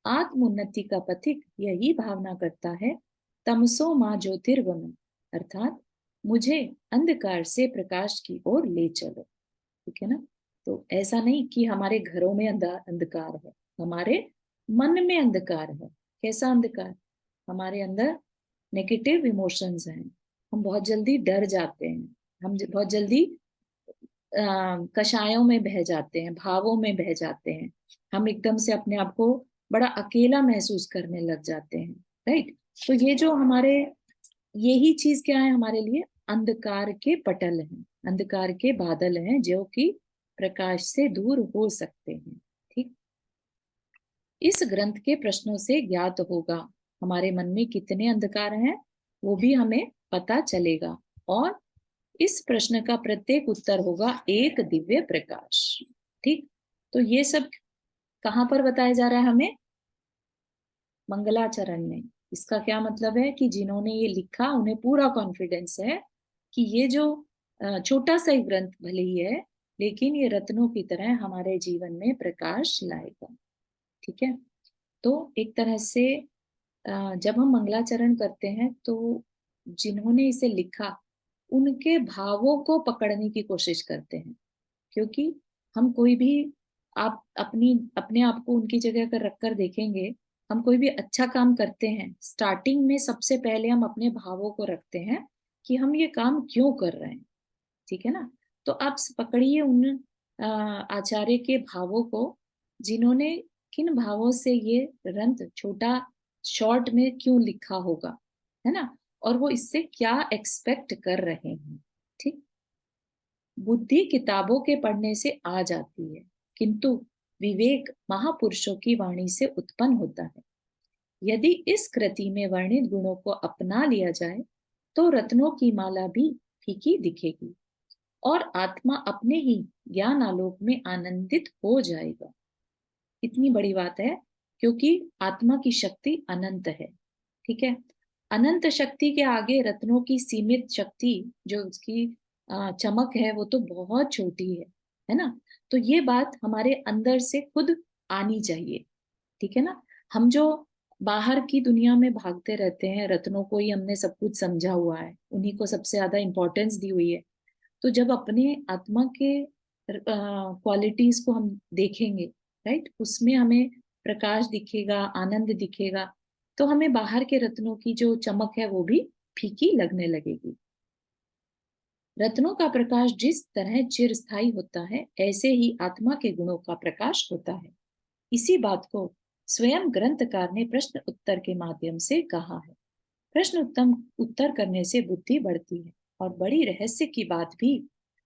आत्मोन्नति का पथिक यही भावना करता है, तमसो माँ ज्योतिर्गमन, अर्थात मुझे अंधकार से प्रकाश की ओर ले चलो, ठीक है ना। तो ऐसा नहीं कि हमारे घरों में अंधकार है, हमारे मन में अंधकार है। कैसा अंधकार? हमारे अंदर नेगेटिव इमोशंस हैं, हम बहुत जल्दी डर जाते हैं, हम बहुत जल्दी कषायों में बह जाते हैं, भावों में बह जाते हैं, हम एकदम से अपने आप को बड़ा अकेला महसूस करने लग जाते हैं, राइट। तो ये जो हमारे, यही चीज क्या है हमारे लिए? अंधकार के पटल हैं, अंधकार के बादल हैं जो कि प्रकाश से दूर हो सकते हैं, ठीक। इस ग्रंथ के प्रश्नों से ज्ञात होगा हमारे मन में कितने अंधकार हैं, वो भी हमें पता चलेगा। और इस प्रश्न का प्रत्येक उत्तर होगा एक दिव्य प्रकाश, ठीक। तो ये सब कहाँ पर बताया जा रहा है हमें? मंगलाचरण में। इसका क्या मतलब है कि जिन्होंने ये लिखा उन्हें पूरा कॉन्फिडेंस है कि ये जो छोटा सा ग्रंथ भले ही है, लेकिन ये रत्नों की तरह हमारे जीवन में प्रकाश लाएगा, ठीक है। तो एक तरह से जब हम मंगलाचरण करते हैं तो जिन्होंने इसे लिखा उनके भावों को पकड़ने की कोशिश करते हैं, क्योंकि हम कोई भी, आप अपने आप को उनकी जगह कर रख कर देखेंगे, हम कोई भी अच्छा काम करते हैं, स्टार्टिंग में सबसे पहले हम अपने भावों को रखते हैं कि हम ये काम क्यों कर रहे हैं, ठीक है ना। तो आप पकड़िए उन आचार्य के भावों को, जिन्होंने किन भावों से ये ग्रंथ छोटा शॉर्ट में क्यों लिखा होगा, है ना, और वो इससे क्या एक्सपेक्ट कर रहे हैं, ठीक। बुद्धि किताबों के पढ़ने से आ जाती है, किंतु विवेक महापुरुषों की वाणी से उत्पन्न होता है। यदि इस कृति में वर्णित गुणों को अपना लिया जाए तो रत्नों की माला भी फीकी दिखेगी और आत्मा अपने ही ज्ञान आलोक में आनंदित हो जाएगा। इतनी बड़ी बात है, क्योंकि आत्मा की शक्ति अनंत है, ठीक है। अनंत शक्ति के आगे रत्नों की सीमित शक्ति, जो उसकी चमक है, वो तो बहुत छोटी है ना। तो ये बात हमारे अंदर से खुद आनी चाहिए, ठीक है ना। हम जो बाहर की दुनिया में भागते रहते हैं, रत्नों को ही हमने सब कुछ समझा हुआ है, उन्हीं को सबसे ज्यादा इंपॉर्टेंस दी हुई है। तो जब अपने आत्मा के क्वालिटीज को हम देखेंगे, राइट, उसमें हमें प्रकाश दिखेगा, आनंद दिखेगा, तो हमें बाहर के रत्नों की जो चमक है वो भी फीकी लगने लगेगी। रत्नों का प्रकाश जिस तरह चिरस्थायी होता है, ऐसे ही आत्मा के गुणों का प्रकाश होता है। इसी बात को स्वयं ग्रंथकार ने प्रश्न उत्तर के माध्यम से कहा है। प्रश्न उत्तर करने से बुद्धि बढ़ती है और बड़ी रहस्य की बात भी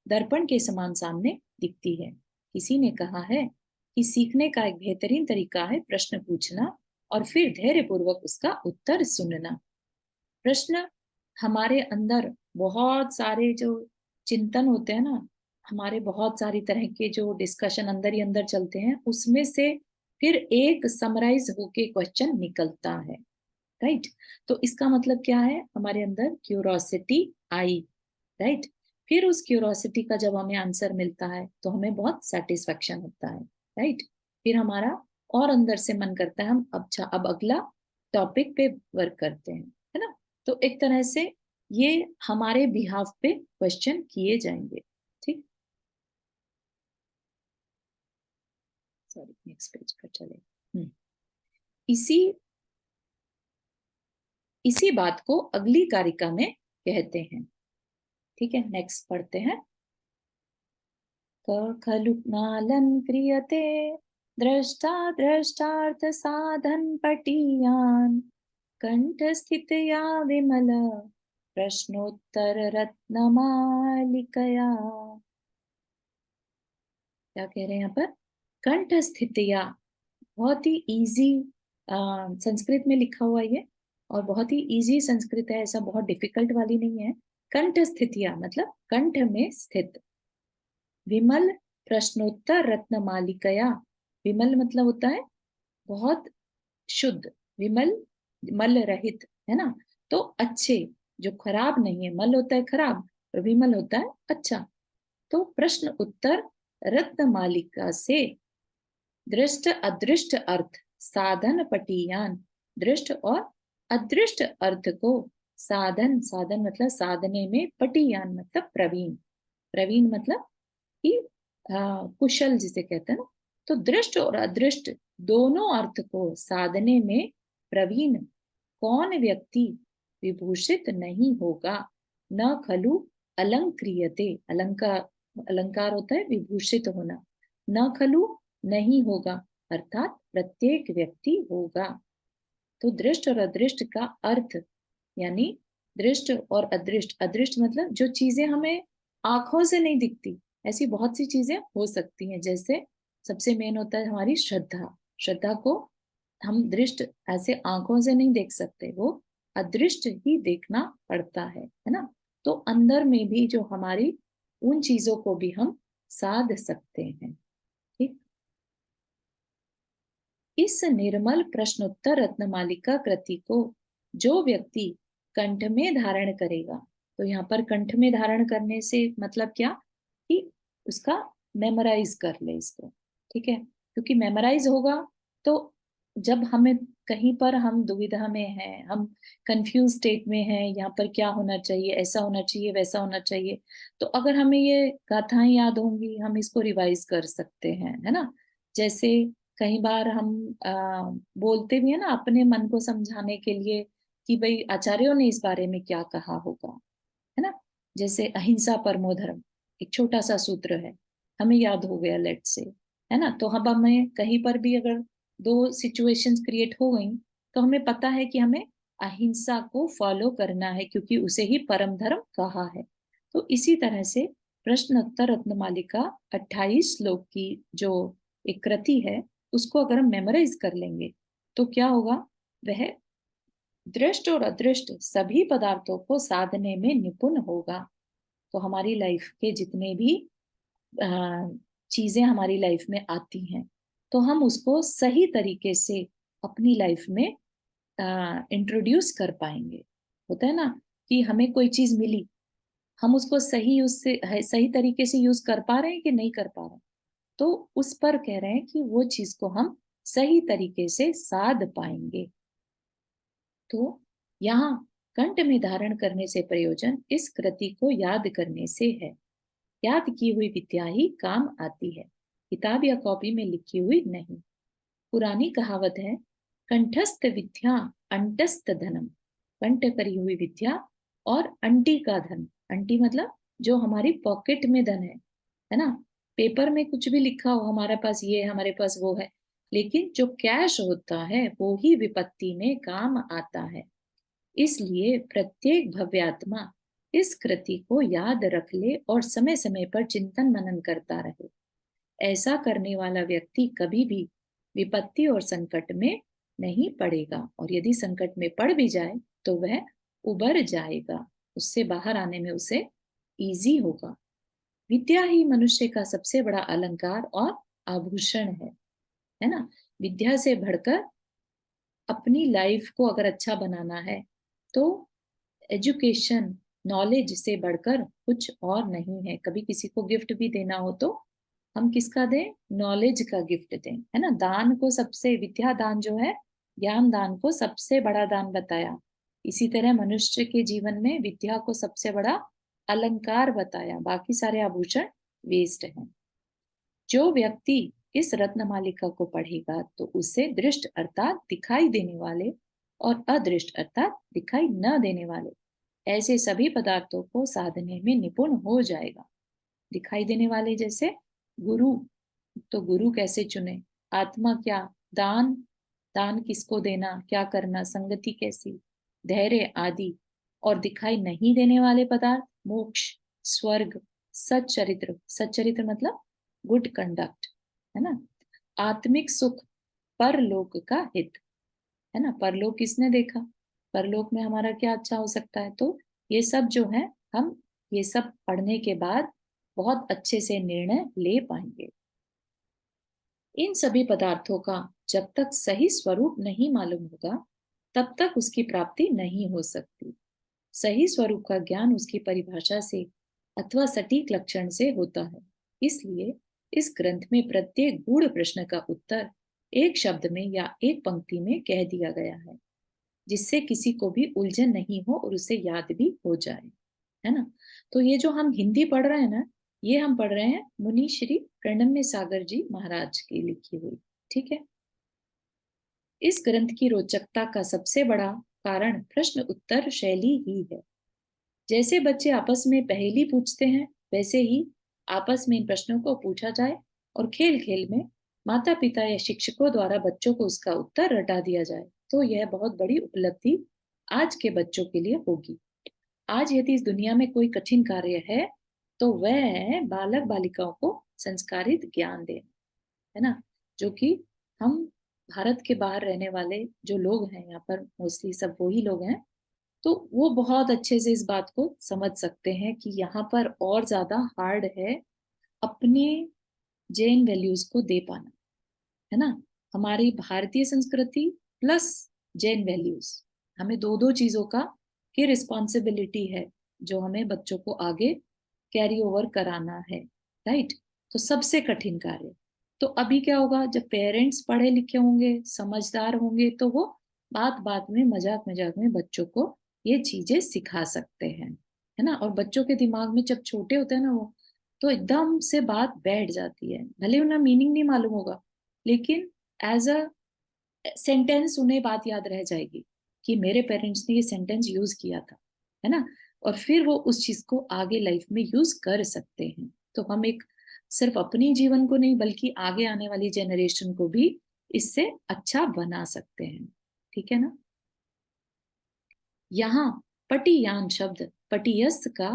दर्पण के समान सामने दिखती है। किसी ने कहा है कि सीखने का एक बेहतरीन तरीका है प्रश्न पूछना और फिर धैर्यपूर्वक उसका उत्तर सुनना। प्रश्न हमारे अंदर बहुत सारे जो चिंतन होते हैं ना, हमारे बहुत सारी तरह के जो डिस्कशन अंदर ही अंदर चलते हैं, उसमें से फिर एक समराइज होके क्वेश्चन निकलता है, राइट। तो इसका मतलब क्या है, हमारे अंदर क्यूरोसिटी आई, राइट। फिर उस क्यूरोसिटी का जब हमें आंसर मिलता है तो हमें बहुत सेटिस्फेक्शन होता है, राइट। फिर हमारा और अंदर से मन करता है हम अब अगला टॉपिक पे वर्क करते हैं, है ना। तो एक तरह से ये हमारे बिहाफ पे क्वेश्चन किए जाएंगे, ठीक। सॉरी, नेक्स्ट पेज पर चले। इसी बात को अगली कारिका में कहते हैं, ठीक है। नेक्स्ट पढ़ते हैं। खलु नालं क्रियते दृष्टा दृष्टार्थ साधन पटीयान कंठस्थितया विमल प्रश्नोत्तर रत्नमालिकया। क्या कह रहे हैं यहाँ पर, कंठस्थितया, बहुत ही इजी संस्कृत में लिखा हुआ ये, और बहुत ही इजी संस्कृत है, ऐसा बहुत डिफिकल्ट वाली नहीं है। कंठ स्थितिया मतलब कंठ में स्थित। विमल प्रश्नोत्तर रत्नमालिकया, विमल मतलब होता है बहुत शुद्ध, विमल मल रहित, है ना। तो अच्छे, जो खराब नहीं है, मल होता है खराब और विमल होता है अच्छा। तो प्रश्न उत्तर रत्नमालिका से दृष्ट अदृष्ट अर्थ साधन पटीयान, दृष्ट और अदृष्ट अर्थ को साधन, साधन मतलब साधने में, पटीयान मतलब प्रवीण, प्रवीण मतलब कि कुशल जिसे कहते हैं ना। तो दृष्ट और अदृष्ट दोनों अर्थ को साधने में प्रवीण कौन व्यक्ति विभूषित नहीं होगा। न खलु अलंक्रियते, अलंकार, अलंकार होता है विभूषित होना, न खलु नहीं होगा अर्थात प्रत्येक व्यक्ति होगा। तो दृष्ट और अदृष्ट का अर्थ, यानी दृष्ट और अदृष्ट, अदृष्ट मतलब जो चीजें हमें आंखों से नहीं दिखती, ऐसी बहुत सी चीजें हो सकती हैं। जैसे सबसे मेन होता है हमारी श्रद्धा, श्रद्धा को हम दृष्ट ऐसे आंखों से नहीं देख सकते, वो अदृष्ट ही देखना पड़ता है ना। तो अंदर में भी जो हमारी उन चीजों को भी हम साध सकते हैं, ठीक। इस निर्मल प्रश्नोत्तर रत्नमालिका कृति को जो व्यक्ति कंठ में धारण करेगा, तो यहाँ पर कंठ में धारण करने से मतलब क्या, कि उसका मेमोराइज कर ले इसको, ठीक है। क्योंकि मेमोराइज होगा तो जब हमें कहीं पर हम दुविधा में हैं, हम कंफ्यूज स्टेट में हैं, यहाँ पर क्या होना चाहिए, ऐसा होना चाहिए वैसा होना चाहिए, तो अगर हमें ये गाथाएं याद होंगी हम इसको रिवाइज कर सकते हैं, है ना। जैसे कई बार हम बोलते भी है ना अपने मन को समझाने के लिए कि भाई आचार्यों ने इस बारे में क्या कहा होगा, है ना। जैसे अहिंसा परमो धर्म, एक छोटा सा सूत्र है, हमें याद हो गया लेट से, है ना। तो अब हमें कहीं पर भी अगर दो सिचुएशंस क्रिएट हो गई तो हमें पता है कि हमें अहिंसा को फॉलो करना है, क्योंकि उसे ही परम धर्म कहा है। तो इसी तरह से प्रश्नोत्तर रत्नमालिका 28 श्लोक की जो एक कृति है, उसको अगर हम मेमोराइज कर लेंगे तो क्या होगा, वह दृष्ट और अदृष्ट सभी पदार्थों को साधने में निपुण होगा। तो हमारी लाइफ के जितने भी चीजें हमारी लाइफ में आती हैं, तो हम उसको सही तरीके से अपनी लाइफ में इंट्रोड्यूस कर पाएंगे। होता है ना कि हमें कोई चीज मिली, हम उसको सही तरीके से यूज कर पा रहे हैं कि नहीं कर पा रहे हैं, तो उस पर कह रहे हैं कि वो चीज को हम सही तरीके से साध पाएंगे। तो यहाँ कंठ में धारण करने से प्रयोजन इस कृति को याद करने से है। याद की हुई विद्या ही काम आती है, किताब या कॉपी में लिखी हुई नहीं। पुरानी कहावत है, कंठस्थ विद्या अंटस्थ धनम। कंठ करी हुई विद्या और अंटी का धन। अंटी मतलब जो हमारी पॉकेट में धन है ना। पेपर में कुछ भी लिखा हो, हमारे पास ये है, हमारे पास वो है, लेकिन जो कैश होता है वो ही विपत्ति में काम आता है। इसलिए प्रत्येक भव्यात्मा इस कृति को याद रख ले और समय समय पर चिंतन मनन करता रहे। ऐसा करने वाला व्यक्ति कभी भी विपत्ति और संकट में नहीं पड़ेगा, और यदि संकट में पड़ भी जाए तो वह उबर जाएगा, उससे बाहर आने में उसे इजी होगा। विद्या ही मनुष्य का सबसे बड़ा अलंकार और आभूषण है ना। विद्या से बढ़कर अपनी लाइफ को अगर अच्छा बनाना है तो एजुकेशन, नॉलेज से बढ़कर कुछ और नहीं है। कभी किसी को गिफ्ट भी देना हो तो हम किसका दें? नॉलेज का गिफ्ट दें, है ना। दान को सबसे, विद्या दान जो है, ज्ञान दान को सबसे बड़ा दान बताया। इसी तरह मनुष्य के जीवन में विद्या को सबसे बड़ा अलंकार बताया, बाकी सारे आभूषण वेस्ट हैं। जो व्यक्ति इस रत्न मालिका को पढ़ेगा तो उसे दृष्ट अर्थात दिखाई देने वाले और अदृष्ट अर्थात दिखाई न देने वाले ऐसे सभी पदार्थों को साधने में निपुण हो जाएगा। दिखाई देने वाले जैसे गुरु, तो गुरु कैसे चुने, आत्मा क्या, दान, दान किसको देना, क्या करना, संगति कैसी, धैर्य आदि। और दिखाई नहीं देने वाले पदार्थ मोक्ष, स्वर्ग, सच्चरित्र, सच्चरित्र मतलब गुड कंडक्ट, है ना, आत्मिक सुख, परलोक का हित, है ना। परलोक किसने देखा, परलोक में हमारा क्या अच्छा हो सकता है। तो ये सब जो है, हम ये सब पढ़ने के बाद बहुत अच्छे से निर्णय ले पाएंगे। इन सभी पदार्थों का जब तक सही स्वरूप नहीं मालूम होगा तब तक उसकी प्राप्ति नहीं हो सकती। सही स्वरूप का ज्ञान उसकी परिभाषा से अथवा सटीक लक्षण से होता है। इसलिए इस ग्रंथ में प्रत्येक गूढ़ प्रश्न का उत्तर एक शब्द में या एक पंक्ति में कह दिया गया है, जिससे किसी को भी उलझन नहीं हो और उसे याद भी हो जाए, है ना। तो ये जो हम हिंदी पढ़ रहे हैं ना, ये हम पढ़ रहे हैं मुनि श्री प्रणम्य सागर जी महाराज की लिखी हुई, ठीक है। इस ग्रंथ की रोचकता का सबसे बड़ा कारण प्रश्न उत्तर शैली ही है। जैसे बच्चे आपस में पहेली पूछते हैं, वैसे ही आपस में इन प्रश्नों को पूछा जाए और खेल खेल में माता पिता या शिक्षकों द्वारा बच्चों को उसका उत्तर रटा दिया जाए, तो यह बहुत बड़ी उपलब्धि आज के बच्चों के लिए होगी। आज यदि इस दुनिया में कोई कठिन कार्य है तो वह बालक बालिकाओं को संस्कारित ज्ञान दे, है ना। जो कि हम भारत के बाहर रहने वाले जो लोग हैं, यहाँ पर मोस्टली सब वही लोग हैं, तो वो बहुत अच्छे से इस बात को समझ सकते हैं कि यहाँ पर और ज्यादा हार्ड है अपने जैन वैल्यूज को दे पाना, है ना। हमारी भारतीय संस्कृति प्लस जैन वैल्यूज, हमें दो दो चीजों का की रिस्पॉन्सिबिलिटी है जो हमें बच्चों को आगे कैरी ओवर कराना है, राइट। तो सबसे कठिन कार्य, तो अभी क्या होगा, जब पेरेंट्स पढ़े लिखे होंगे, समझदार होंगे, तो वो बात बात में, मजाक मजाक में बच्चों को ये चीजें सिखा सकते हैं, है ना। और बच्चों के दिमाग में जब छोटे होते हैं ना वो, तो एकदम से बात बैठ जाती है, भले उन्हें मीनिंग नहीं मालूम होगा, लेकिन एज अ सेंटेंस उन्हें बात याद रह जाएगी कि मेरे पेरेंट्स ने ये सेंटेंस यूज किया था, है ना। और फिर वो उस चीज को आगे लाइफ में यूज कर सकते हैं। तो हम एक सिर्फ अपने जीवन को नहीं बल्कि आगे आने वाली जनरेशन को भी इससे अच्छा बना सकते हैं, ठीक है ना। यहाँ पटियान शब्द पटियस का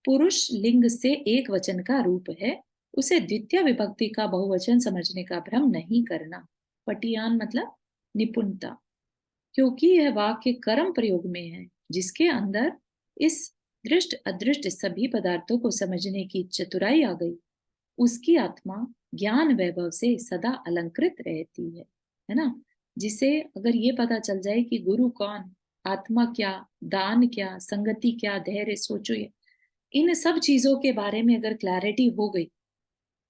पुरुष लिंग से एक वचन का रूप है, उसे द्वितीय विभक्ति का बहुवचन समझने का भ्रम नहीं करना। पटियान मतलब निपुणता, क्योंकि यह वाक्य कर्म प्रयोग में है जिसके अंदर इस दृष्ट अदृष्ट सभी पदार्थों को समझने की चतुराई आ गई, उसकी आत्मा ज्ञान वैभव से सदा अलंकृत रहती है ना। जिसे अगर ये पता चल जाए कि गुरु कौन, आत्मा क्या, दान क्या, संगति क्या, धैर्य, सोचो, ये इन सब चीजों के बारे में अगर क्लैरिटी हो गई,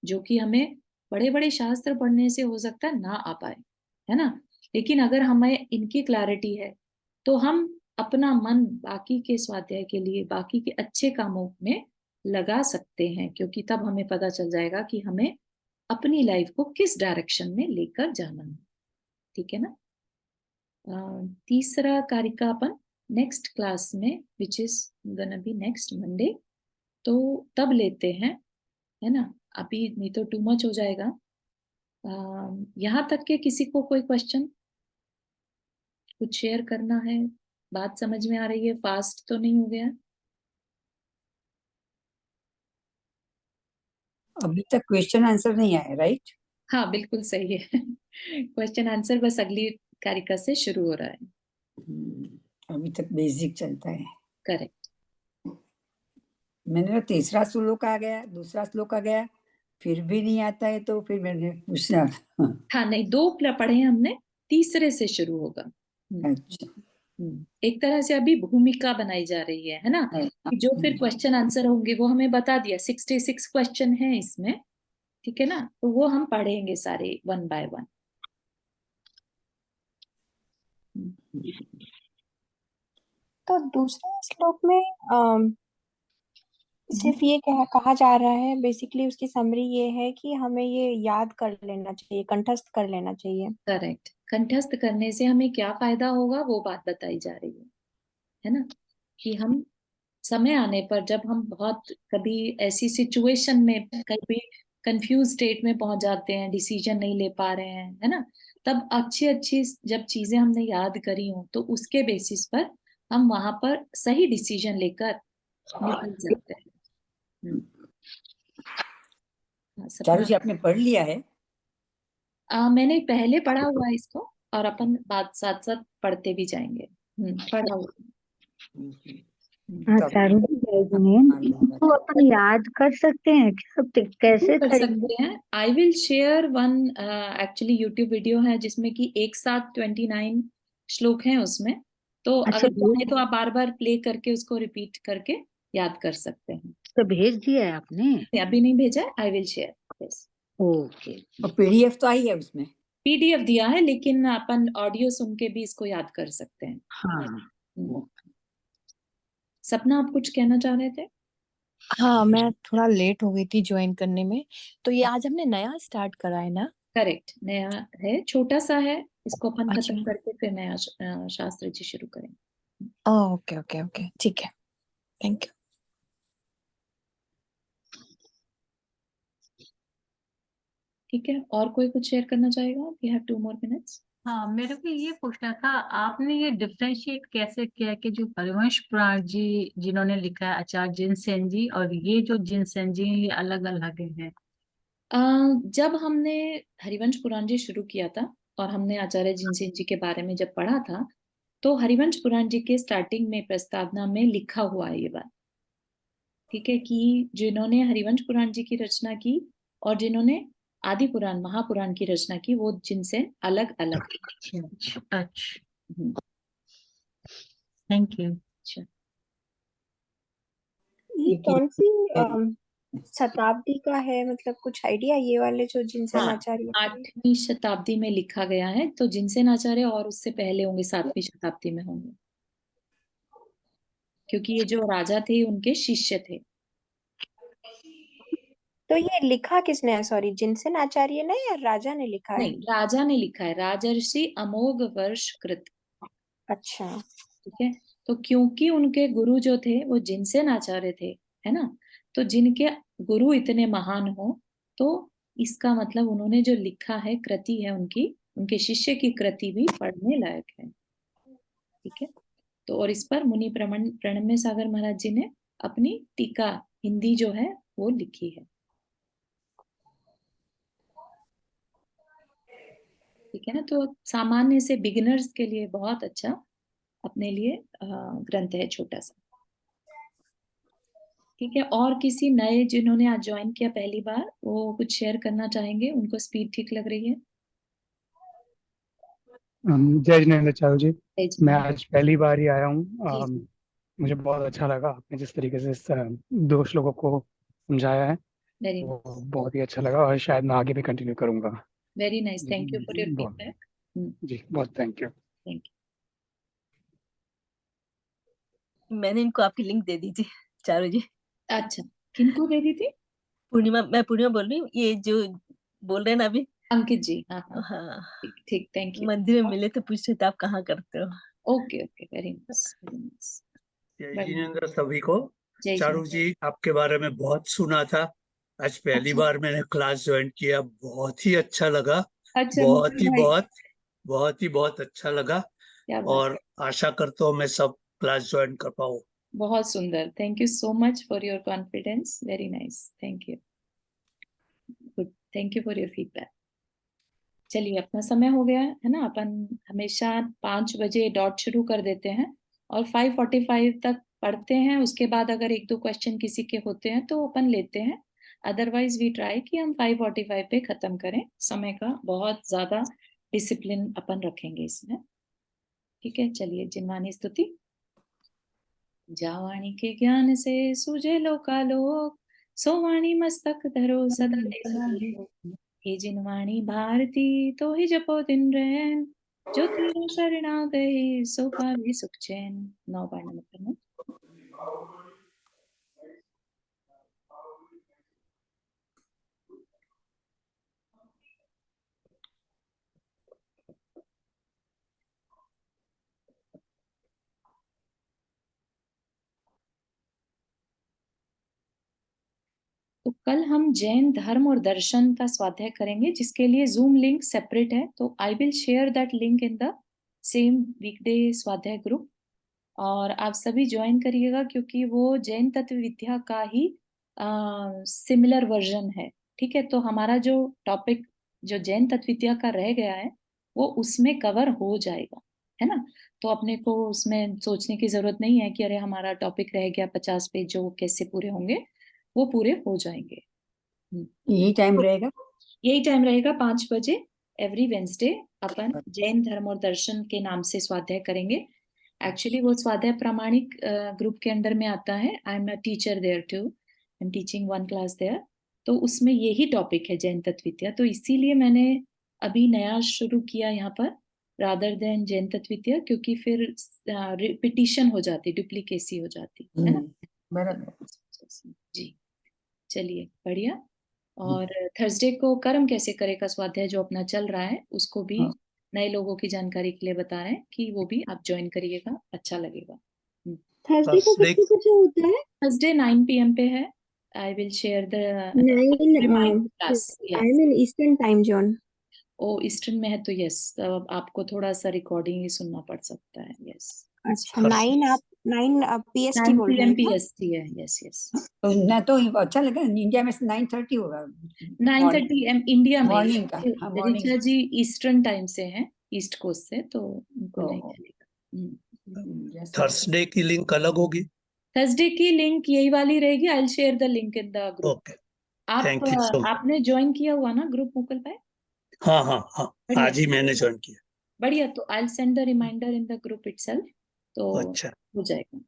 जो कि हमें बड़े बड़े शास्त्र पढ़ने से हो सकता है ना आ पाए, है ना, लेकिन अगर हमें इनकी क्लैरिटी है तो हम अपना मन बाकी के स्वाध्याय के लिए, बाकी के अच्छे कामों में लगा सकते हैं, क्योंकि तब हमें पता चल जाएगा कि हमें अपनी लाइफ को किस डायरेक्शन में लेकर जाना है। ठीक है ना। तीसरा कारिका अपन नेक्स्ट क्लास में, which is gonna be next Monday, तो तब लेते हैं, है ना। अभी नहीं तो टू मच हो जाएगा। यहाँ तक के किसी को कोई क्वेश्चन, कुछ शेयर करना है? बात समझ में आ रही है? फास्ट तो नहीं हो गया? अभी तक क्वेश्चन आंसर नहीं आया, राइट? हाँ बिल्कुल सही है। क्वेश्चन आंसर बस अगली कारिका से शुरू हो रहा है। अभी तक बेसिक चलता है। करेक्ट। मैंने तो तीसरा श्लोक आ गया, दूसरा श्लोक आ गया, फिर भी नहीं आता है, तो फिर मैंने पूछना। हाँ नहीं, दो पढ़े हैं हमने, तीसरे से शुरू होगा। अच्छा। एक तरह से अभी भूमिका बनाई जा रही है ना, कि जो फिर क्वेश्चन आंसर होंगे वो हमें बता दिया, 66 क्वेश्चन है इसमें। ठीक है ना, तो वो हम पढ़ेंगे सारे वन बाय वन। तो दूसरे श्लोक में सिर्फ ये कहा जा रहा है, बेसिकली उसकी समरी ये है कि हमें ये याद कर लेना चाहिए, कंठस्थ कर लेना चाहिए। करेक्ट। कंठस्थ करने से हमें क्या फायदा होगा वो बात बताई जा रही है ना, कि हम समय आने पर जब हम बहुत कभी ऐसी सिचुएशन में, कभी कंफ्यूज स्टेट में पहुंच जाते हैं, डिसीजन नहीं ले पा रहे हैं, है ना, तब अच्छी अच्छी जब चीजें हमने याद करी हो तो उसके बेसिस पर हम वहां पर सही डिसीजन लेकर निकल सकते हैं। हाँ, चारू जी सपना। आपने पढ़ लिया है? मैंने पहले पढ़ा हुआ है इसको, और अपन बात साथ साथ पढ़ते भी जाएंगे। पढ़ा हुआ। तो चारू जी, जय जिनेन्द्र, इसको अपन याद कर सकते हैं क्या? कैसे कर करेंगे? सकते हैं। आई will share one actually YouTube video है जिसमें कि एक साथ 29 श्लोक हैं उसमें, तो अच्छा, अगर चाहे तो आप बार बार प्ले करके उसको रिपीट करके याद कर सकते हैं। तो भेज दिया है आपने? अभी नहीं भेजा है, I will share. Yes. Okay. और पीडीएफ तो आई है उसमें? पीडीएफ दिया है, लेकिन अपन ऑडियो सुन के भी इसको याद कर सकते हैं। हाँ। सपना, आप कुछ कहना चाह रहे थे? हाँ, मैं थोड़ा लेट हो गई थी ज्वाइन करने में, तो ये आज हमने नया स्टार्ट करा है ना? करेक्ट, नया है, छोटा सा है, इसको अपन अच्छा। खत्म करके फिर नया शास्त्र जी शुरू करेंगे। ओके ओके ओके, ठीक है, थैंक यू। ठीक है, और कोई कुछ शेयर करना चाहेगा? We have 2 more minutes। हाँ, मेरे को ये पूछना था, आपने ये डिफरेंशिएट कैसे किया कि जो हरिवंश पुराण जी जिन्होंने लिखा है आचार्य जिनसेन जी, और ये जो जिनसेन जी ये अलग अलग है? जब हमने हरिवंश पुराण जी शुरू किया था और हमने आचार्य जिनसेन जी के बारे में जब पढ़ा था, तो हरिवंश पुराण जी के स्टार्टिंग में प्रस्तावना में लिखा हुआ है ये बात। ठीक है, कि जिन्होंने हरिवंश पुराण जी की रचना की और जिन्होंने आदि पुराण महापुराण की रचना की, वो जिनसे अलग अलग। अच्छा, हम्म, थैंक यू। अच्छा। ये कौन सी शताब्दी का है, मतलब कुछ आइडिया, ये वाले जो जिनसेन हाँ, आचार्य? 8वीं शताब्दी में लिखा गया है, तो जिनसेन आचार्य और उससे पहले होंगे, 7वीं शताब्दी में होंगे, क्योंकि ये जो राजा थे उनके शिष्य थे। तो ये लिखा किसने है? सॉरी, जिनसेन आचार्य ने या राजा ने लिखा है? नहीं, राजा ने लिखा है, राजर्षि अमोघ वर्ष कृत। अच्छा। ठीक है, तो क्योंकि उनके गुरु जो थे वो जिनसेन आचार्य थे, है ना, तो जिनके गुरु इतने महान हो, तो इसका मतलब उन्होंने जो लिखा है, कृति है उनकी, उनके शिष्य की कृति भी पढ़ने लायक है। ठीक है, तो और इस पर मुनि प्रणम्य सागर महाराज जी ने अपनी टीका हिंदी जो है वो लिखी है। ठीक है ना, तो सामान्य से बिगिनर्स के लिए बहुत अच्छा अपने लिए ग्रंथ है, छोटा सा। ठीक है, और किसी नए जिन्होंने आज ज्वाइन किया पहली बार, वो कुछ शेयर करना चाहेंगे? उनको स्पीड ठीक लग रही है? जय जिनेन्द्र चारू जी, जय जी। मैं आज पहली बार ही आया हूँ। जी, मुझे बहुत अच्छा लगा आपने जिस तरीके से इस 2 श्लोकों को समझाया है, वेरी वो बहुत ही अच्छा लगा, और शायद मैं आगे भी कंटिन्यू करूंगा। Very nice, thank you for your बहुत फीडबैक। जी बहुत थैंक यू। थैंक मैंने इनको आपकी लिंक दे दी थी चारों जी। यू। अच्छा, किनको दे दी थी? पूर्णिमा, मैं पूर्णिमा बोल रही हूँ, ये जो बोल रहे हैं ना अभी। अंकित जी, हाँ हाँ, हाँ, ठीक ठीक, थैंक यू। मंदिर में मिले तो पूछ रहे थे आप कहाँ करते हो। Okay okay, very nice very nice. जय जिनेंद्र सभी को। जय चारू जी। जी, आपके बारे में बहुत सुना था, आज पहली अच्छा बार मैंने क्लास ज्वाइन किया, बहुत ही अच्छा लगा, अच्छा, बहुत मुकुल ही भाई, बहुत बहुत ही बहुत अच्छा लगा, क्या बात, और आशा करता हूँ मैं सब क्लास ज्वाइन कर पाऊँ। बहुत सुंदर। Thank you so much for your confidence, very nice, thank you. Good, thank you for your feedback. चलिए, अपना समय हो गया है ना। अपन हमेशा 5 बजे डॉट शुरू कर देते हैं और 5:45 तक पढ़ते हैं। उसके बाद अगर एक दो क्वेश्चन किसी के होते हैं तो अपन लेते हैं, अदरवाइज वी ट्राई कि हम 5:45 पे खत्म करें। समय का बहुत ज्यादा डिसिप्लिन अपन रखेंगे इसमें, ठीक है। चलिए, जिनवानी स्तुति। जावाणी के ज्ञान से सूझे लोकालोक, सोवाणी मस्तक धरो सदा तेज। हे जिनवाणी भारती तो ही जपो दिन रैन, जो तेरा शरणा गए सो पावे सुख चैन। 9 बार नमक करना। तो कल हम जैन धर्म और दर्शन का स्वाध्याय करेंगे, जिसके लिए जूम लिंक सेपरेट है। तो I will share that link in the same weekday Swadhyay group, और आप सभी ज्वाइन करिएगा, क्योंकि वो जैन तत्व विद्या का ही सिमिलर वर्जन है, ठीक है। तो हमारा जो टॉपिक जो जैन तत्व विद्या का रह गया है वो उसमें कवर हो जाएगा, है ना। तो अपने को उसमें सोचने की जरूरत नहीं है कि अरे हमारा टॉपिक रह गया 50 पेज, जो वो कैसे पूरे होंगे, वो पूरे हो जाएंगे। यही टाइम रहेगा। यही टाइम रहेगा, 5 बजे एवरी वेंसडे अपन जैन धर्म और दर्शन के नाम से स्वाध्याय करेंगे। एक्चुअली वो स्वाध्याय प्रामाणिक ग्रुप के अंडर में आता है। I am a teacher there too, I am teaching 1 class there. तो उसमें यही टॉपिक है जैन तत्व विद्या, तो इसीलिए मैंने अभी नया शुरू किया यहाँ पर रादर देन जैन तत्व विद्या, क्योंकि फिर रिपीटिशन हो जाती, डुप्लीकेसी हो जाती है ना। बराबर। जी, चलिए बढ़िया। और थर्सडे को कर्म कैसे करे का स्वाध्याय जो अपना चल रहा है, उसको भी हाँ। नए लोगों की जानकारी के लिए बता रहे हैं कि वो भी आप ज्वाइन करिएगा, अच्छा लगेगा। थर्सडे को थर्सडे कितने बजे होता है? थर्सडे 9 PM पे है। I will share the 9 class. I mean eastern time zone. Oh, eastern में है तो यस, तब आपको थोड़ा सा रिकॉर्डिंग ही सुनना पड़ सकता है। यस, अच्छा, थर्स 9 आप पीएसटी 9 बोल रहे PM हैं क्या? PST है। यस यस, तो ना तो अच्छा लगा, इंडिया में 9:30 होगा 9:30 AM इंडिया में। मॉर्निंग का। हाँ, ऋचा मॉर्निंग। जी ईस्टर्न टाइम से हैं, ईस्ट कोस्ट से, तो उनको नहीं चलेगा। थर्सडे की लिंक अलग होगी। थर्सडे की लिंक यही वाली रहेगी। आई will share the link in the group. Okay, आप थैंक यू सो मच। आपने ज्वाइन किया हुआ ना ग्रुप मुकुल भाई? हाँ हाँ हाँ, बढ़िया आज ही मैंने ज्वाइन किया। बढ़िया, तो I will send the reminder in the group itself, तो अच्छा, हो जाएगा।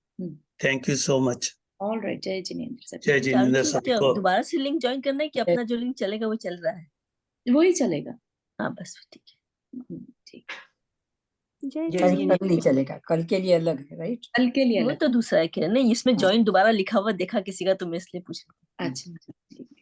Thank you so much. All right, Jai Jinendra सभी जय को। जिनेंद्र चारू जी, सभी क्या को। दोबारा से लिंक ज्वाइन करना है कि अपना जो लिंक चलेगा वो चल रहा है? वही चलेगा। हाँ बस ठीक है। ठीक, जय कल जिनेंद्र। नहीं चलेगा, कल के लिए अलग है, राइट। कल के लिए वो अलग। तो दूसरा है, नहीं इसमें ज्वाइन दोबारा लिखा हुआ देखा किसी का, तो मैं इसलिए पूछ रही थी। अच्छा, ठीक है।